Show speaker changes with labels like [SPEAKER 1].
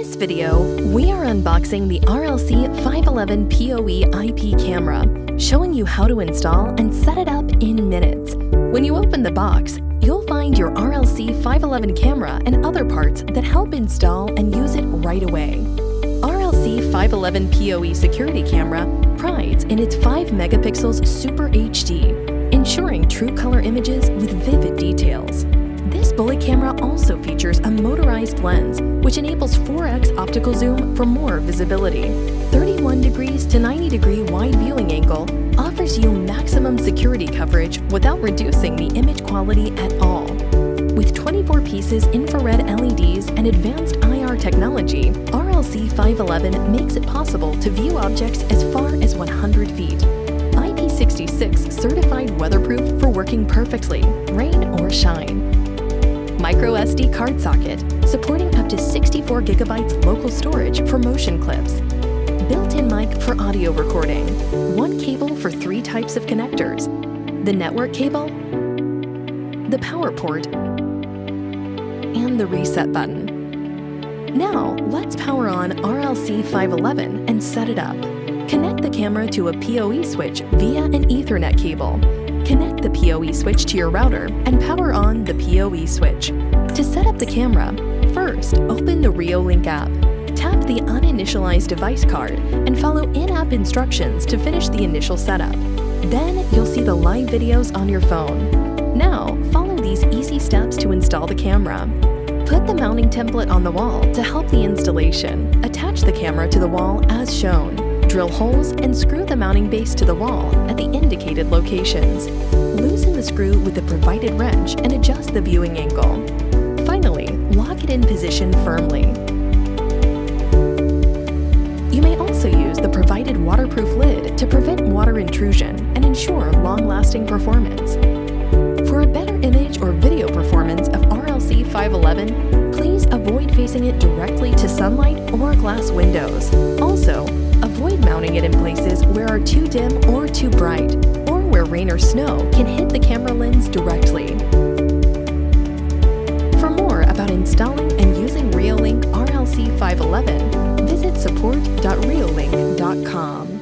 [SPEAKER 1] this video, we are unboxing the RLC 511 PoE IP camera, showing you how to install and set it up in minutes. When you open the box, you'll find your RLC 511 camera and other parts that help install and use it right away. RLC 511 PoE security camera prides in its 5 megapixels Super HD, ensuring true color images with vivid details. This bullet camera also features a motorized lens, which enables 4x optical zoom for more visibility. 31 degrees to 90 degree wide viewing angle offers you maximum security coverage without reducing the image quality at all. With 24 pieces infrared LEDs and advanced IR technology, RLC 511 makes it possible to view objects as far as 100 feet. IP66 certified weatherproof for working perfectly, rain or shine. Micro SD card socket, supporting up to 64 gigabytes local storage for motion clips. Built-in mic for audio recording. One cable for 3 types of connectors. The network cable, the power port, and the reset button. Now, let's power on RLC 511 and set it up. Connect the camera to a PoE switch via an Ethernet cable. Connect the PoE switch to your router and power on the PoE switch. To set up the camera, first open the Reolink app. Tap the uninitialized device card and follow in-app instructions to finish the initial setup. Then you'll see the live videos on your phone. Now, follow these easy steps to install the camera. Put the mounting template on the wall to help the installation. Attach the camera to the wall as shown. Drill holes and screw the mounting base to the wall at the indicated locations. Loosen the screw with the provided wrench and adjust the viewing angle. Finally, lock it in position firmly. You may also use the provided waterproof lid to prevent water intrusion and ensure long-lasting performance. For a better image or video performance of RLC 511, please avoid facing it directly to sunlight or glass windows. Also, avoid mounting it in places where are too dim or too bright, or where rain or snow can hit the camera lens directly. For more about installing and using Reolink RLC 511, visit support.reolink.com.